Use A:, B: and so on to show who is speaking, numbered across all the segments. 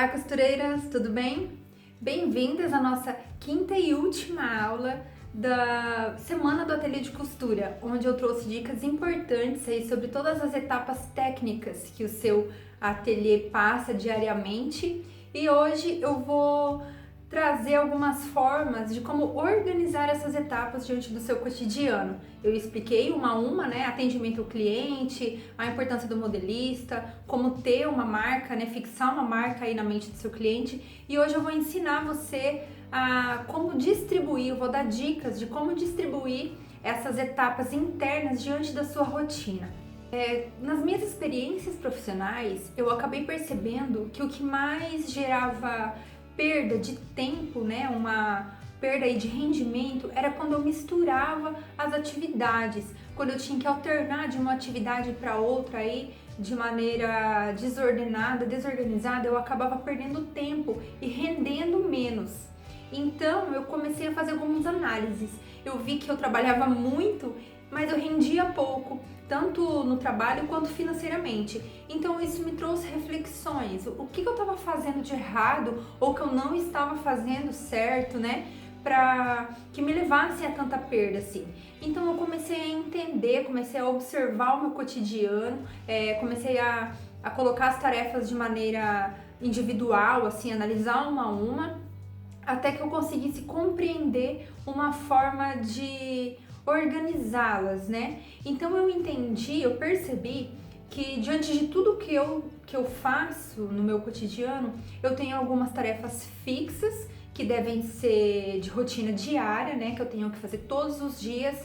A: Olá, costureiras, tudo bem? Bem-vindas à nossa quinta e última aula da semana do Ateliê de Costura, onde eu trouxe dicas importantes aí sobre todas as etapas técnicas que o seu ateliê passa diariamente. E hoje eu vou trazer algumas formas de como organizar essas etapas diante do seu cotidiano. Eu expliquei uma a uma, né, atendimento ao cliente, a importância do modelista, como ter uma marca, né, fixar uma marca aí na mente do seu cliente. E hoje eu vou ensinar você a como distribuir, eu vou dar dicas de como distribuir essas etapas internas diante da sua rotina. Nas minhas experiências profissionais, eu acabei percebendo que o que mais gerava perda de tempo, né, uma perda aí de rendimento, era quando eu misturava as atividades, quando eu tinha que alternar de uma atividade para outra aí de maneira desordenada, desorganizada, eu acabava perdendo tempo e rendendo menos. Então eu comecei a fazer algumas análises. Eu vi que eu trabalhava muito, mas eu rendia pouco, tanto no trabalho quanto financeiramente. Então isso me trouxe reflexões, o que eu estava fazendo de errado ou que eu não estava fazendo certo, né, para que me levasse a tanta perda assim. Então eu comecei a entender, comecei a observar o meu cotidiano, comecei a colocar as tarefas de maneira individual, assim, analisar uma a uma, até que eu conseguisse compreender uma forma de organizá-las, né? Então eu entendi, eu percebi que diante de tudo que eu faço no meu cotidiano, eu tenho algumas tarefas fixas que devem ser de rotina diária, né? Que eu tenho que fazer todos os dias.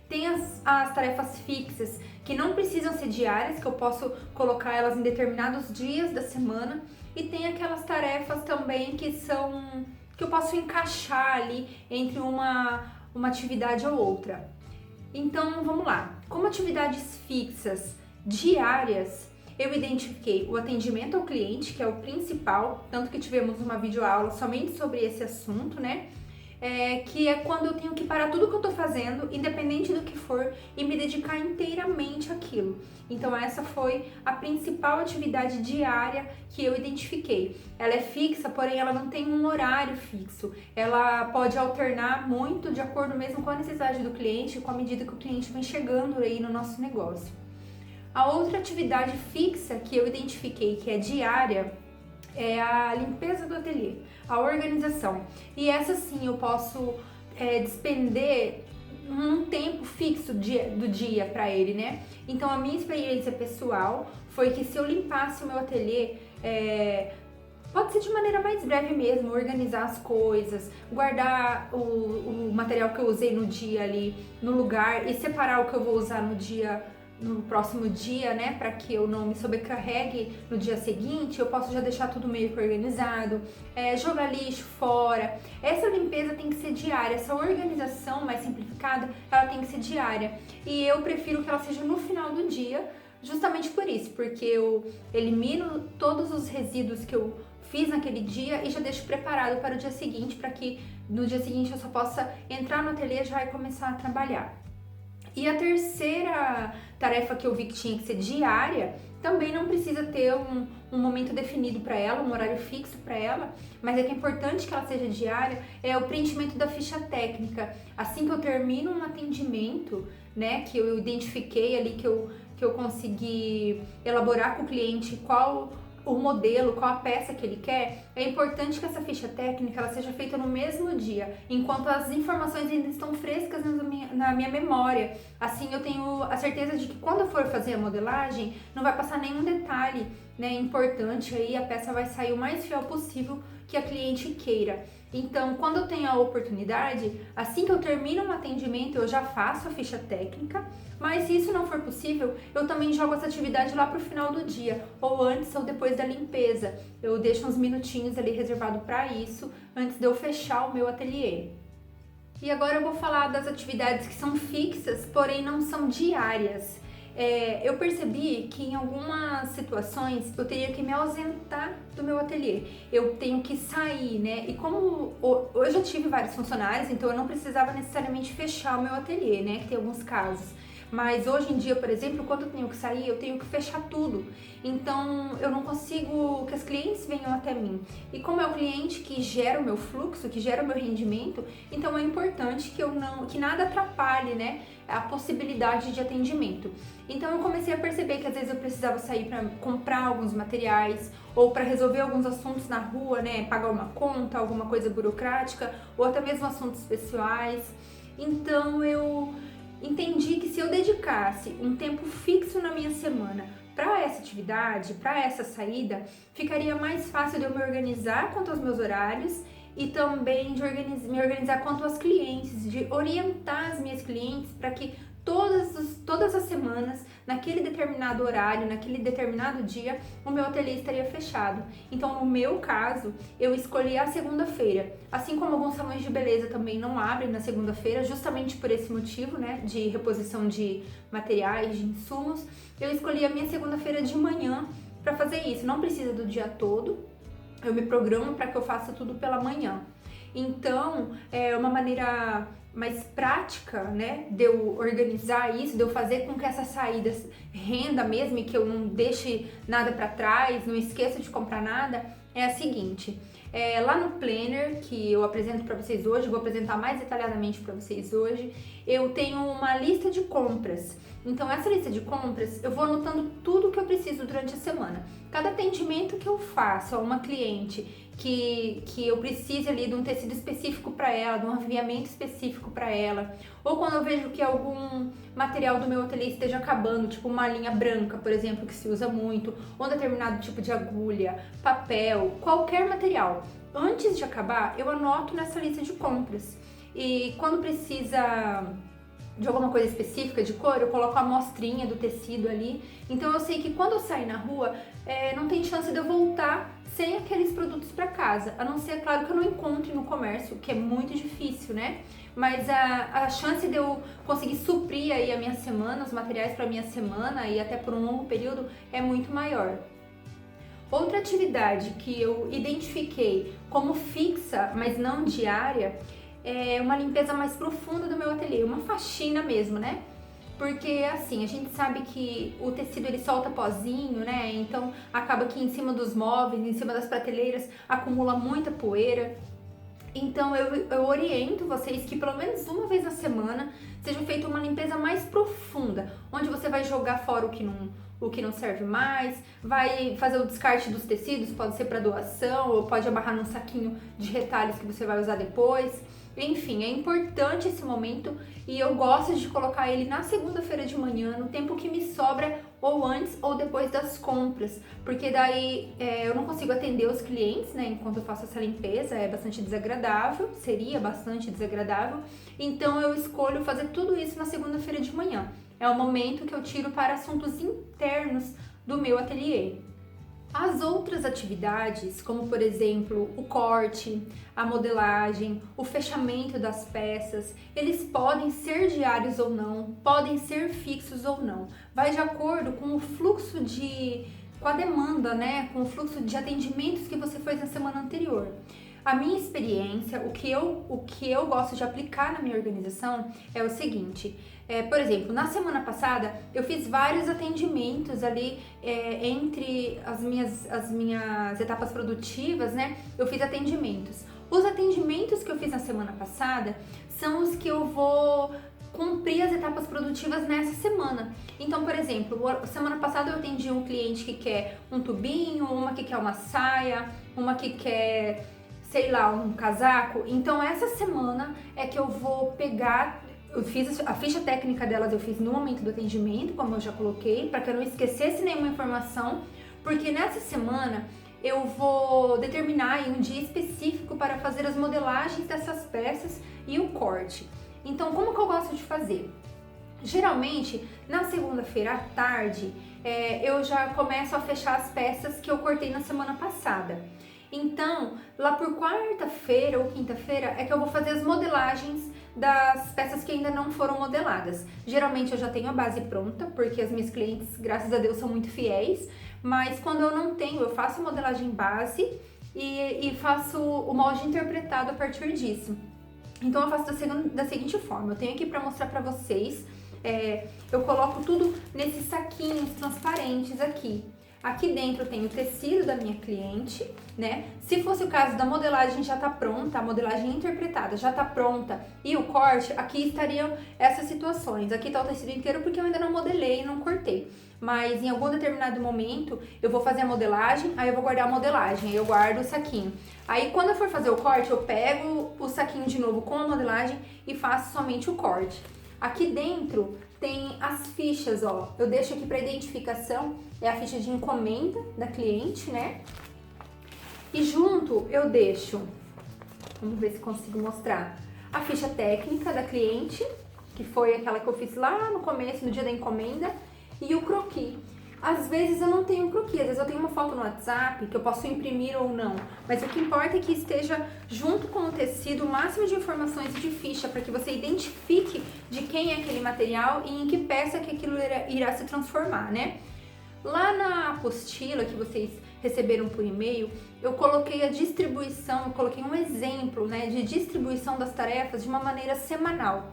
A: Tem as tarefas fixas que não precisam ser diárias, que eu posso colocar elas em determinados dias da semana. E tem aquelas tarefas também que eu posso encaixar ali entre uma atividade ou outra. Então vamos lá, como atividades fixas diárias, eu identifiquei o atendimento ao cliente, que é o principal, tanto que tivemos uma videoaula somente sobre esse assunto, né? Que é quando eu tenho que parar tudo que eu tô fazendo, independente do que for, e me dedicar inteiramente àquilo. Então essa foi a principal atividade diária que eu identifiquei. Ela é fixa, porém ela não tem um horário fixo. Ela pode alternar muito de acordo mesmo com a necessidade do cliente, com a medida que o cliente vem chegando aí no nosso negócio. A outra atividade fixa que eu identifiquei, que é diária, é a limpeza do ateliê, a organização. E essa sim eu posso despender um tempo fixo do dia para ele, né? Então a minha experiência pessoal foi que se eu limpasse o meu ateliê, pode ser de maneira mais breve mesmo, organizar as coisas, guardar o material que eu usei no dia ali no lugar e separar o que eu vou usar no próximo dia, né, para que eu não me sobrecarregue no dia seguinte, eu posso já deixar tudo meio que organizado, jogar lixo fora. Essa limpeza tem que ser diária, essa organização mais simplificada, ela tem que ser diária. E eu prefiro que ela seja no final do dia, justamente por isso, porque eu elimino todos os resíduos que eu fiz naquele dia e já deixo preparado para o dia seguinte, para que no dia seguinte eu só possa entrar no ateliê já e começar a trabalhar. E a terceira tarefa que eu vi que tinha que ser diária, também não precisa ter um momento definido para ela, um horário fixo para ela, mas é que é importante que ela seja diária, é o preenchimento da ficha técnica. Assim que eu termino um atendimento, né, que eu identifiquei ali, que eu consegui elaborar com o cliente qual o modelo, qual a peça que ele quer, é importante que essa ficha técnica ela seja feita no mesmo dia, enquanto as informações ainda estão frescas na minha memória. Assim eu tenho a certeza de que quando eu for fazer a modelagem, não vai passar nenhum detalhe, né, importante aí, a peça vai sair o mais fiel possível que a cliente queira. Então, quando eu tenho a oportunidade, assim que eu termino um atendimento, eu já faço a ficha técnica, mas se isso não for possível, eu também jogo essa atividade lá pro final do dia, ou antes ou depois da limpeza. Eu deixo uns minutinhos ali reservado para isso, antes de eu fechar o meu ateliê. E agora eu vou falar das atividades que são fixas, porém não são diárias. Eu percebi que em algumas situações eu teria que me ausentar do meu ateliê, eu tenho que sair, né? E como eu já tive vários funcionários, então eu não precisava necessariamente fechar o meu ateliê, né? Que tem alguns casos. Mas hoje em dia, por exemplo, quando eu tenho que sair, eu tenho que fechar tudo. Então, eu não consigo que as clientes venham até mim. E como é o cliente que gera o meu fluxo, que gera o meu rendimento, então é importante que nada atrapalhe, né, a possibilidade de atendimento. Então, eu comecei a perceber que às vezes eu precisava sair para comprar alguns materiais ou para resolver alguns assuntos na rua, né, pagar uma conta, alguma coisa burocrática, ou até mesmo assuntos pessoais. Então, eu entendi que se eu dedicasse um tempo fixo na minha semana para essa atividade, para essa saída, ficaria mais fácil de eu me organizar quanto aos meus horários e também de me organizar quanto aos clientes, de orientar as minhas clientes para que todas as semanas, naquele determinado horário, naquele determinado dia, o meu ateliê estaria fechado. Então, no meu caso, eu escolhi a segunda-feira. Assim como alguns salões de beleza também não abrem na segunda-feira, justamente por esse motivo, né, de reposição de materiais, de insumos, eu escolhi a minha segunda-feira de manhã para fazer isso. Não precisa do dia todo, eu me programo para que eu faça tudo pela manhã. Então, é uma maneira mais prática, né, de eu organizar isso, de eu fazer com que essa saída renda mesmo e que eu não deixe nada para trás, não esqueça de comprar nada, é a seguinte. Lá no Planner, que eu apresento para vocês hoje, vou apresentar mais detalhadamente para vocês hoje, eu tenho uma lista de compras. Então, essa lista de compras, eu vou anotando tudo que eu preciso durante a semana. Cada atendimento que eu faço a uma cliente que eu precise ali de um tecido específico para ela, de um aviamento específico para ela, ou quando eu vejo que algum material do meu ateliê esteja acabando, tipo uma linha branca, por exemplo, que se usa muito, ou um determinado tipo de agulha, papel, qualquer material. Antes de acabar, eu anoto nessa lista de compras. E quando precisa de alguma coisa específica de cor, eu coloco a amostrinha do tecido ali. Então eu sei que quando eu sair na rua, não tem chance de eu voltar sem aqueles produtos para casa. A não ser, claro, que eu não encontre no comércio, que é muito difícil, né? Mas a chance de eu conseguir suprir aí a minha semana, os materiais para a minha semana e até por um longo período é muito maior. Outra atividade que eu identifiquei como fixa, mas não diária, é uma limpeza mais profunda do meu ateliê, uma faxina mesmo, né? Porque assim, a gente sabe que o tecido ele solta pozinho, né? Então acaba que em cima dos móveis, em cima das prateleiras, acumula muita poeira. Então eu oriento vocês que pelo menos uma vez na semana seja feita uma limpeza mais profunda, onde você vai jogar fora o que não serve mais, vai fazer o descarte dos tecidos, pode ser para doação ou pode amarrar num saquinho de retalhos que você vai usar depois. Enfim, é importante esse momento e eu gosto de colocar ele na segunda-feira de manhã, no tempo que me sobra, ou antes ou depois das compras, porque daí eu não consigo atender os clientes, né, enquanto eu faço essa limpeza, é bastante desagradável, seria bastante desagradável, então eu escolho fazer tudo isso na segunda-feira de manhã. É o momento que eu tiro para assuntos internos do meu ateliê. As outras atividades, como por exemplo o corte, a modelagem, o fechamento das peças, eles podem ser diários ou não, podem ser fixos ou não. Vai de acordo com o fluxo com a demanda, né? Com o fluxo de atendimentos que você fez na semana anterior. A minha experiência, o que eu gosto de aplicar na minha organização é o seguinte. Por exemplo, na semana passada eu fiz vários atendimentos ali entre as minhas etapas produtivas, né? Eu fiz atendimentos. Os atendimentos que eu fiz na semana passada são os que eu vou cumprir as etapas produtivas nessa semana. Então, por exemplo, semana passada eu atendi um cliente que quer um tubinho, uma que quer uma saia, uma que quer, sei lá, um casaco. Então, essa semana é que eu vou pegar. Eu fiz a ficha técnica delas, eu fiz no momento do atendimento, como eu já coloquei, para que eu não esquecesse nenhuma informação, porque nessa semana eu vou determinar aí um dia específico para fazer as modelagens dessas peças e o corte. Então, como que eu gosto de fazer? Geralmente, na segunda-feira à tarde, eu já começo a fechar as peças que eu cortei na semana passada. Então, lá por quarta-feira ou quinta-feira é que eu vou fazer as modelagens das peças que ainda não foram modeladas. Geralmente eu já tenho a base pronta, porque as minhas clientes, graças a Deus, são muito fiéis, mas quando eu não tenho, eu faço a modelagem base e faço o molde interpretado a partir disso. Então eu faço da seguinte forma, eu tenho aqui para mostrar para vocês eu coloco tudo nesses saquinhos transparentes aqui. Aqui dentro tem o tecido da minha cliente, né? Se fosse o caso da modelagem já tá pronta, a modelagem interpretada já tá pronta e o corte, aqui estariam essas situações. Aqui tá o tecido inteiro porque eu ainda não modelei e não cortei. Mas em algum determinado momento eu vou fazer a modelagem, aí eu vou guardar a modelagem, aí eu guardo o saquinho. Aí quando eu for fazer o corte, eu pego o saquinho de novo com a modelagem e faço somente o corte. Aqui dentro tem as fichas, ó. Eu deixo aqui para identificação, é a ficha de encomenda da cliente, né? E junto eu deixo, vamos ver se consigo mostrar, a ficha técnica da cliente, que foi aquela que eu fiz lá no começo, no dia da encomenda, e o croquis. Às vezes eu não tenho croquis, às vezes eu tenho uma foto no WhatsApp que eu posso imprimir ou não, mas o que importa é que esteja junto com o tecido o máximo de informações de ficha para que você identifique de quem é aquele material e em que peça que aquilo irá se transformar, né? Lá na apostila que vocês receberam por e-mail, eu coloquei a distribuição, eu coloquei um exemplo, né, de distribuição das tarefas de uma maneira semanal.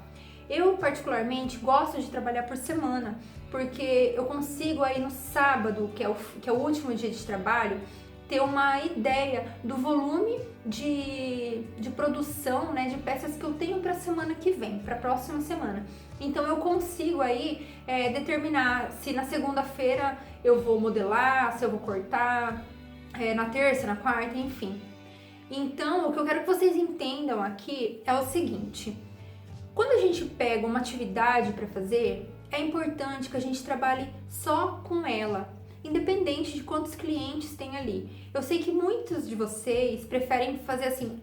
A: Eu, particularmente, gosto de trabalhar por semana, porque eu consigo aí no sábado, que é o último dia de trabalho, ter uma ideia do volume de produção, né, de peças que eu tenho para a semana que vem, para a próxima semana. Então eu consigo aí determinar se na segunda-feira eu vou modelar, se eu vou cortar, na terça, na quarta, enfim. Então o que eu quero que vocês entendam aqui é o seguinte: quando a gente pega uma atividade para fazer, é importante que a gente trabalhe só com ela, independente de quantos clientes tem ali. Eu sei que muitos de vocês preferem fazer assim,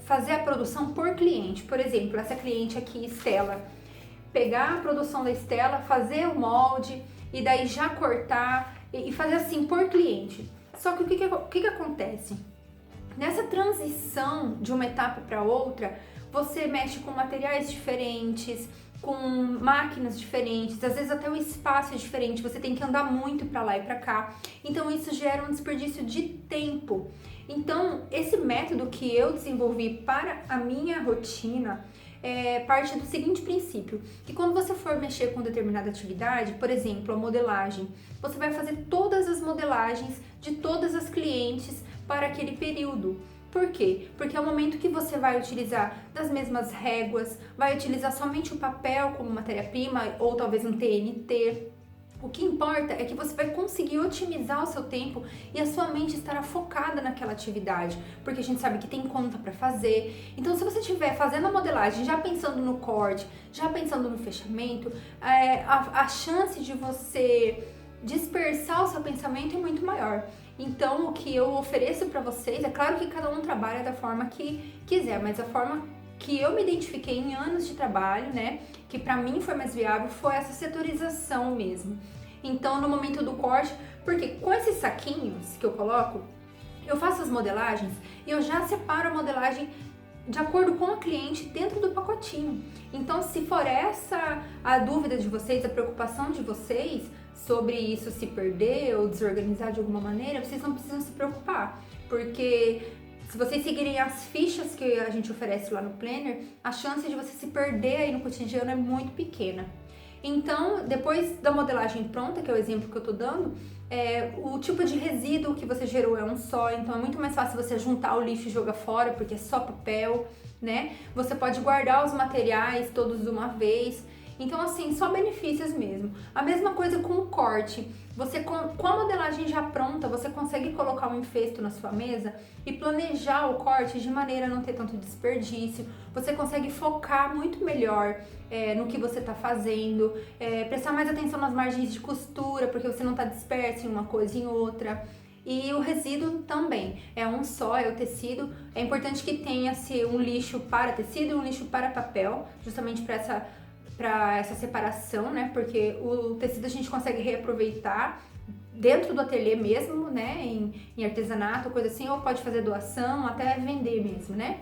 A: fazer a produção por cliente. Por exemplo, essa cliente aqui, Estela, pegar a produção da Estela, fazer o molde e daí já cortar e fazer assim por cliente. Só que o que acontece? Nessa transição de uma etapa para outra, você mexe com materiais diferentes, com máquinas diferentes, às vezes até o espaço é diferente, você tem que andar muito para lá e para cá. Então isso gera um desperdício de tempo. Então esse método que eu desenvolvi para a minha rotina parte do seguinte princípio, que quando você for mexer com determinada atividade, por exemplo, a modelagem, você vai fazer todas as modelagens de todas as clientes para aquele período. Por quê? Porque é o momento que você vai utilizar das mesmas réguas, vai utilizar somente o papel como matéria-prima ou talvez um TNT. O que importa é que você vai conseguir otimizar o seu tempo e a sua mente estará focada naquela atividade, porque a gente sabe que tem conta para fazer. Então, se você estiver fazendo a modelagem, já pensando no corte, já pensando no fechamento, a chance de você dispersar o seu pensamento é muito maior. Então, o que eu ofereço para vocês, é claro que cada um trabalha da forma que quiser, mas a forma que eu me identifiquei em anos de trabalho, né, que para mim foi mais viável, foi essa setorização mesmo. Então, no momento do corte, porque com esses saquinhos que eu coloco, eu faço as modelagens e eu já separo a modelagem de acordo com a cliente dentro do pacotinho. Então, se for essa a dúvida de vocês, a preocupação de vocês sobre isso se perder ou desorganizar de alguma maneira, vocês não precisam se preocupar, porque se vocês seguirem as fichas que a gente oferece lá no Planner, a chance de você se perder aí no cotidiano é muito pequena. Então, depois da modelagem pronta, que é o exemplo que eu tô dando, o tipo de resíduo que você gerou é um só, então é muito mais fácil você juntar o lixo e jogar fora, porque é só papel, né? Você pode guardar os materiais todos de uma vez. Então, assim, só benefícios mesmo. A mesma coisa com o corte. Você, com a modelagem já pronta, você consegue colocar um enfesto na sua mesa e planejar o corte de maneira a não ter tanto desperdício. Você consegue focar muito melhor no que você está fazendo, prestar mais atenção nas margens de costura, porque você não está disperso em uma coisa e em outra. E o resíduo também, é um só, é o tecido. É importante que tenha-se um lixo para tecido e um lixo para papel, justamente para essa separação, né? Porque o tecido a gente consegue reaproveitar dentro do ateliê mesmo, né? Em artesanato, coisa assim, ou pode fazer doação, até vender mesmo, né?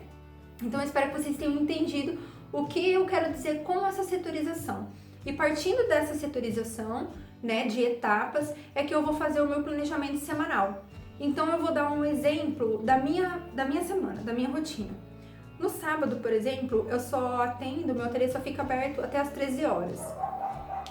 A: Então eu espero que vocês tenham entendido o que eu quero dizer com essa setorização. E partindo dessa setorização, né, de etapas, é que eu vou fazer o meu planejamento semanal. Então eu vou dar um exemplo da minha semana, da minha rotina. No sábado, por exemplo, eu só atendo, meu ateliê só fica aberto até as 13 horas.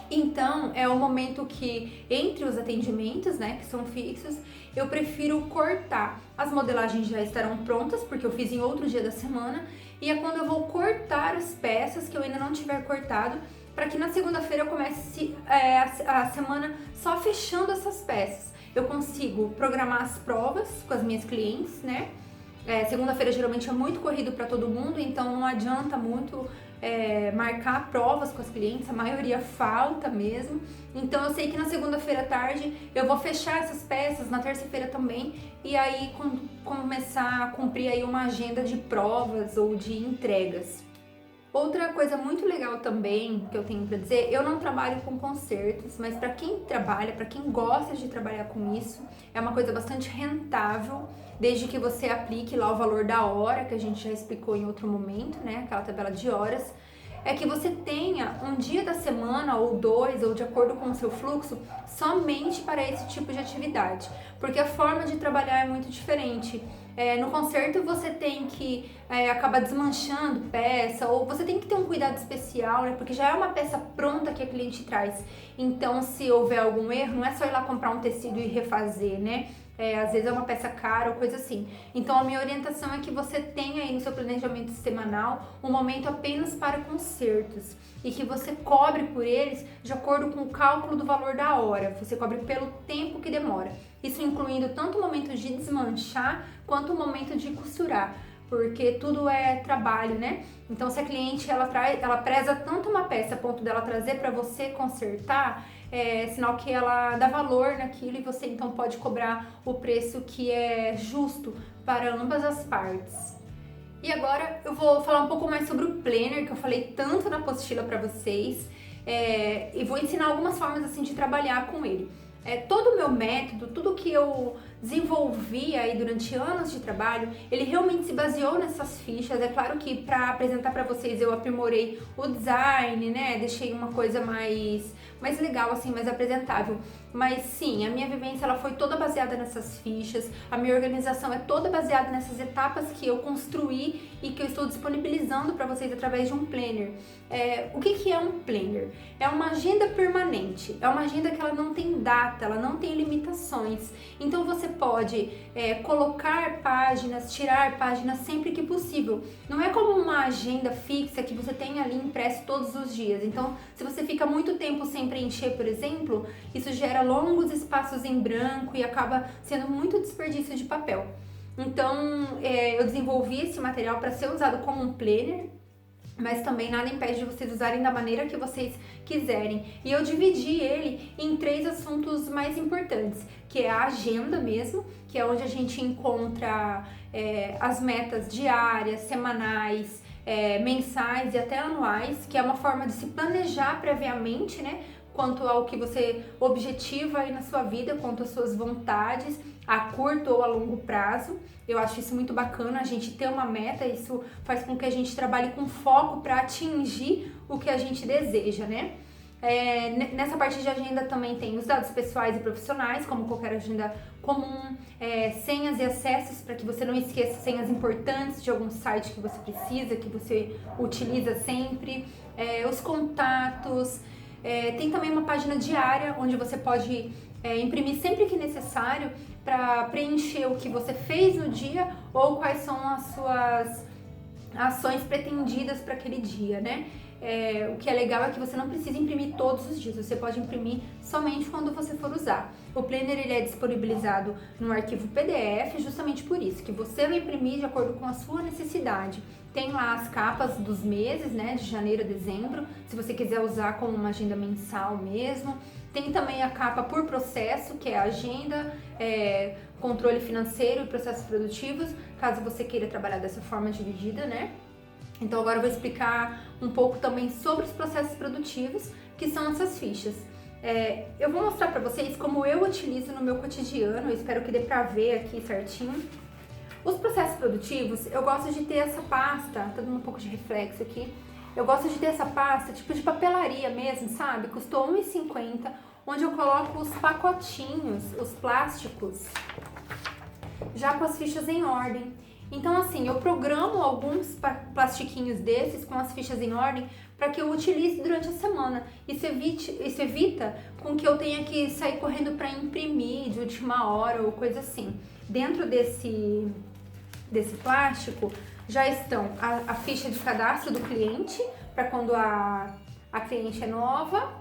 A: Então, é o momento que, entre os atendimentos, né, que são fixos, eu prefiro cortar. As modelagens já estarão prontas, porque eu fiz em outro dia da semana, e é quando eu vou cortar as peças que eu ainda não tiver cortado, para que na segunda-feira eu comece a semana só fechando essas peças. Eu consigo programar as provas com as minhas clientes, né? Segunda-feira geralmente é muito corrido para todo mundo, então não adianta muito marcar provas com as clientes, a maioria falta mesmo. Então eu sei que na segunda-feira à tarde eu vou fechar essas peças, na terça-feira também, e aí começar a cumprir aí uma agenda de provas ou de entregas. Outra coisa muito legal também que eu tenho para dizer, eu não trabalho com concertos, mas para quem trabalha, para quem gosta de trabalhar com isso, é uma coisa bastante rentável, desde que você aplique lá o valor da hora, que a gente já explicou em outro momento, né, aquela tabela de horas, é que você tenha um dia da semana ou dois, ou de acordo com o seu fluxo, somente para esse tipo de atividade, porque a forma de trabalhar é muito diferente. No concerto você tem que acabar desmanchando peça, ou você tem que ter um cuidado especial, né? Porque já é uma peça pronta que a cliente traz. Então, se houver algum erro, não é só ir lá comprar um tecido e refazer, né? Às vezes é uma peça cara ou coisa assim. Então, a minha orientação é que você tenha aí no seu planejamento semanal um momento apenas para concertos e que você cobre por eles de acordo com o cálculo do valor da hora. Você cobre pelo tempo que demora. Isso incluindo tanto o momento de desmanchar quanto o momento de costurar, porque tudo é trabalho, né? Então, se a cliente ela preza tanto uma peça a ponto dela trazer para você consertar, é sinal que ela dá valor naquilo e você então pode cobrar o preço que é justo para ambas as partes. E agora eu vou falar um pouco mais sobre o planner, que eu falei tanto na apostila para vocês, e vou ensinar algumas formas assim de trabalhar com ele. Todo o meu método, tudo que eu desenvolvi aí durante anos de trabalho, ele realmente se baseou nessas fichas. É claro que para apresentar para vocês eu aprimorei o design, né? Deixei uma coisa mais legal, assim, mais apresentável. Mas sim, a minha vivência ela foi toda baseada nessas fichas, a minha organização é toda baseada nessas etapas que eu construí e que eu estou disponibilizando para vocês através de um planner. O que é um planner? É uma agenda permanente, é uma agenda que ela não tem data, ela não tem limitações. Então você pode colocar páginas, tirar páginas sempre que possível. Não é como uma agenda fixa que você tem ali impresso todos os dias. Então, se você fica muito tempo sem preencher, por exemplo, isso gera longos espaços em branco e acaba sendo muito desperdício de papel. Então, eu desenvolvi esse material para ser usado como um planner, mas também nada impede de vocês usarem da maneira que vocês quiserem. E eu dividi ele em 3 assuntos mais importantes, que é a agenda mesmo, que é onde a gente encontra as metas diárias, semanais, mensais e até anuais, que é uma forma de se planejar previamente, né? Quanto ao que você objetiva aí na sua vida, quanto às suas vontades, a curto ou a longo prazo. Eu acho isso muito bacana, a gente ter uma meta, isso faz com que a gente trabalhe com foco para atingir o que a gente deseja, né? Nessa parte de agenda também tem os dados pessoais e profissionais, como qualquer agenda comum, senhas e acessos para que você não esqueça senhas importantes de algum site que você precisa, que você utiliza sempre, os contatos. Tem também uma página diária onde você pode imprimir sempre que necessário para preencher o que você fez no dia ou quais são as suas ações pretendidas para aquele dia, né? O que é legal é que você não precisa imprimir todos os dias, você pode imprimir somente quando você for usar. O planner ele é disponibilizado no arquivo PDF justamente por isso, que você vai imprimir de acordo com a sua necessidade. Tem lá as capas dos meses, né, de janeiro a dezembro, se você quiser usar como uma agenda mensal mesmo. Tem também a capa por processo, que é a agenda, controle financeiro e processos produtivos, caso você queira trabalhar dessa forma dividida, né? Então agora eu vou explicar um pouco também sobre os processos produtivos, que são essas fichas. Eu vou mostrar para vocês como eu utilizo no meu cotidiano, eu espero que dê para ver aqui certinho. Os processos produtivos, eu gosto de ter essa pasta, tá dando um pouco de reflexo aqui, eu gosto de ter essa pasta tipo de papelaria mesmo, sabe? Custou R$1,50, onde eu coloco os pacotinhos, os plásticos, já com as fichas em ordem. Então assim, eu programo alguns plastiquinhos desses com as fichas em ordem para que eu utilize durante a semana. Isso evita com que eu tenha que sair correndo para imprimir de última hora ou coisa assim. Dentro desse plástico já estão a ficha de cadastro do cliente, para quando a cliente é nova.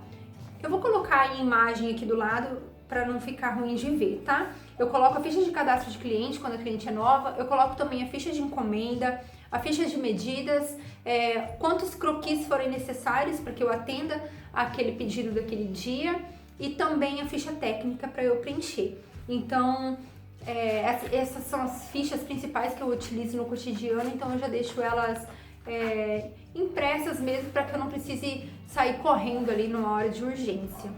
A: Eu vou colocar em imagem aqui do lado para não ficar ruim de ver, tá? Eu coloco a ficha de cadastro de cliente quando a cliente é nova, eu coloco também a ficha de encomenda, a ficha de medidas, quantos croquis forem necessários para que eu atenda aquele pedido daquele dia, e também a ficha técnica para eu preencher. Então, essas são as fichas principais que eu utilizo no cotidiano, então eu já deixo elas impressas mesmo, para que eu não precise sair correndo ali numa hora de urgência.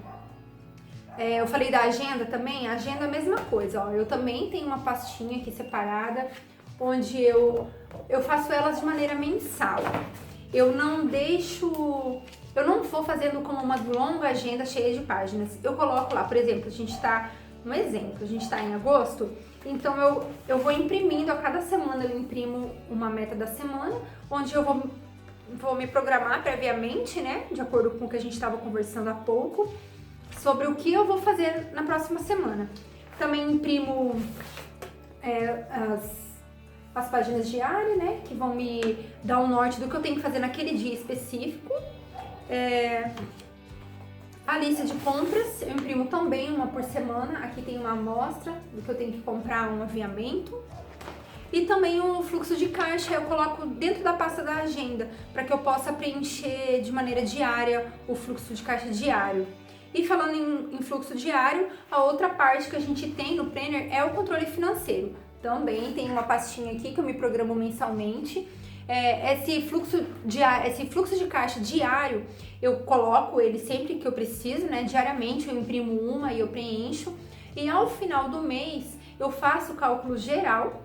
A: Eu falei da agenda também, a agenda é a mesma coisa, ó. Eu também tenho uma pastinha aqui separada, onde eu faço elas de maneira mensal. Eu não vou fazendo como uma longa agenda cheia de páginas. Eu coloco lá, por exemplo, a gente está em agosto, então eu vou imprimindo, a cada semana eu imprimo uma meta da semana, onde eu vou me programar previamente, né, de acordo com o que a gente estava conversando há pouco, sobre o que eu vou fazer na próxima semana. Também imprimo as páginas diárias, né, que vão me dar um norte do que eu tenho que fazer naquele dia específico. A lista de compras, eu imprimo também uma por semana. Aqui tem uma amostra do que eu tenho que comprar, um aviamento. E também o fluxo de caixa eu coloco dentro da pasta da agenda, para que eu possa preencher de maneira diária o fluxo de caixa diário. E falando em fluxo diário, a outra parte que a gente tem no Planner é o controle financeiro. Também tem uma pastinha aqui que eu me programo mensalmente. Esse fluxo de caixa diário, eu coloco ele sempre que eu preciso, né? Diariamente eu imprimo uma e eu preencho. E ao final do mês eu faço o cálculo geral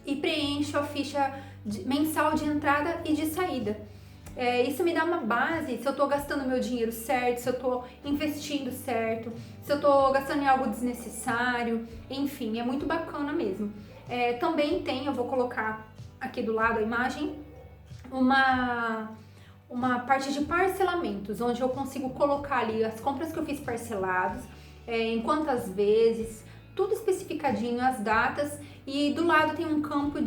A: e preencho a ficha mensal de entrada e de saída. Isso me dá uma base, se eu tô gastando meu dinheiro certo, se eu tô investindo certo, se eu tô gastando em algo desnecessário, enfim, é muito bacana mesmo. Também eu vou colocar aqui do lado a imagem, uma parte de parcelamentos, onde eu consigo colocar ali as compras que eu fiz parcelados, em quantas vezes, tudo especificadinho, as datas, e do lado tem um campo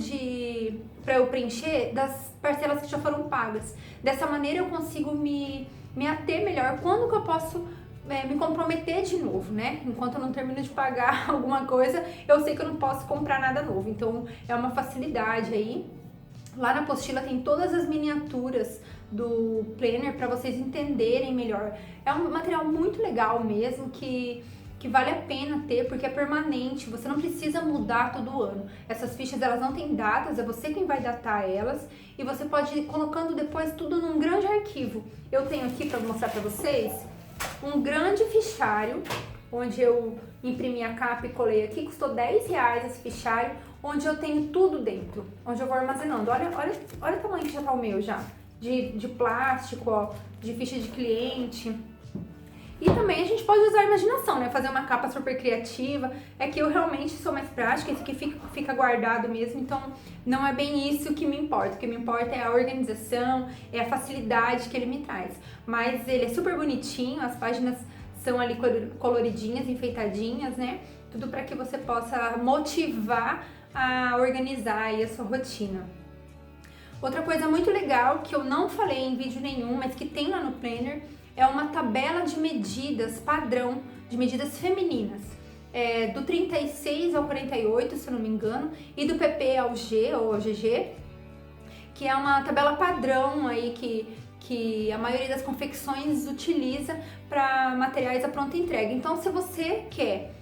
A: para eu preencher das parcelas que já foram pagas. Dessa maneira eu consigo me ater melhor quando que eu posso me comprometer de novo, né? Enquanto eu não termino de pagar alguma coisa, eu sei que eu não posso comprar nada novo. Então é uma facilidade aí. Lá na apostila tem todas as miniaturas do Planner para vocês entenderem melhor. É um material muito legal mesmo, que vale a pena ter, porque é permanente, você não precisa mudar todo ano. Essas fichas, elas não têm datas, é você quem vai datar elas, e você pode ir colocando depois tudo num grande arquivo. Eu tenho aqui para mostrar para vocês um grande fichário, onde eu imprimi a capa e colei aqui, custou R$10 esse fichário, onde eu tenho tudo dentro, onde eu vou armazenando. Olha o tamanho que já tá o meu já, de plástico, ó, de ficha de cliente. E também a gente pode usar a imaginação, né? Fazer uma capa super criativa. É que eu realmente sou mais prática, esse aqui fica guardado mesmo, então não é bem isso que me importa. O que me importa é a organização, é a facilidade que ele me traz. Mas ele é super bonitinho, as páginas são ali coloridinhas, enfeitadinhas, né? Tudo para que você possa motivar a organizar aí a sua rotina. Outra coisa muito legal que eu não falei em vídeo nenhum, mas que tem lá no Planner, é uma tabela de medidas padrão, de medidas femininas, do 36 ao 48, se eu não me engano, e do PP ao G ou ao GG, que é uma tabela padrão aí que a maioria das confecções utiliza para materiais à pronta entrega. Então, se você quer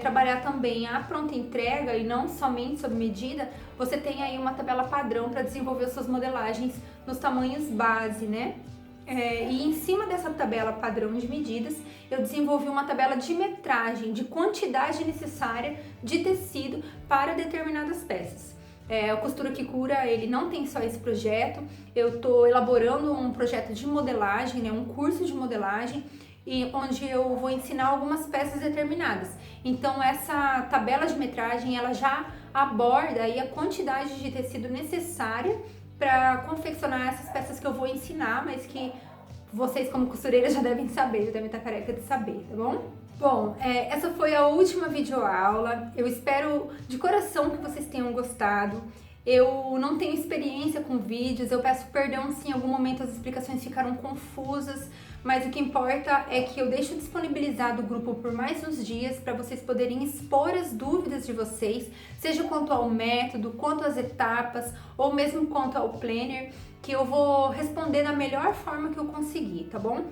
A: trabalhar também a pronta entrega e não somente sob medida, você tem aí uma tabela padrão para desenvolver suas modelagens nos tamanhos base, né? E em cima dessa tabela padrão de medidas, eu desenvolvi uma tabela de metragem, de quantidade necessária de tecido para determinadas peças. O Costura que Cura, ele não tem só esse projeto, eu estou elaborando um projeto de modelagem, né, um curso de modelagem, onde eu vou ensinar algumas peças determinadas. Então essa tabela de metragem, ela já aborda aí a quantidade de tecido necessária para confeccionar essas peças que eu vou ensinar, mas que vocês como costureiras já devem saber, já devem estar careca de saber, tá bom? Bom, essa foi a última videoaula. Eu espero de coração que vocês tenham gostado. Eu não tenho experiência com vídeos, eu peço perdão se em algum momento as explicações ficaram confusas, mas o que importa é que eu deixo disponibilizado o grupo por mais uns dias para vocês poderem expor as dúvidas de vocês, seja quanto ao método, quanto às etapas, ou mesmo quanto ao planner, que eu vou responder da melhor forma que eu conseguir, tá bom?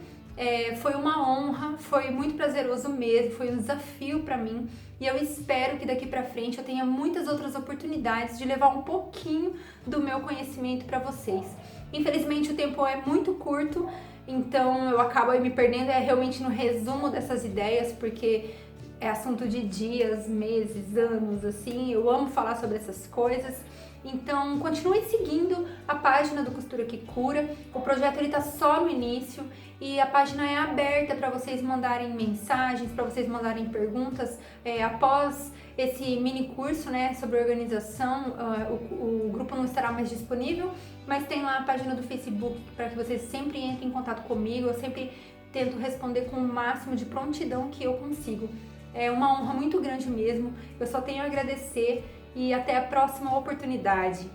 A: Foi uma honra, foi muito prazeroso mesmo, foi um desafio para mim e eu espero que daqui para frente eu tenha muitas outras oportunidades de levar um pouquinho do meu conhecimento para vocês. Infelizmente o tempo é muito curto, então eu acabo aí me perdendo realmente no resumo dessas ideias, porque é assunto de dias, meses, anos, assim, eu amo falar sobre essas coisas. Então, continuem seguindo a página do Costura que Cura. O projeto ele tá só no início e a página é aberta para vocês mandarem mensagens, para vocês mandarem perguntas. Após esse mini curso, né, sobre organização, o grupo não estará mais disponível, mas tem lá a página do Facebook para que vocês sempre entrem em contato comigo. Eu sempre tento responder com o máximo de prontidão que eu consigo. É uma honra muito grande mesmo. Eu só tenho a agradecer e até a próxima oportunidade.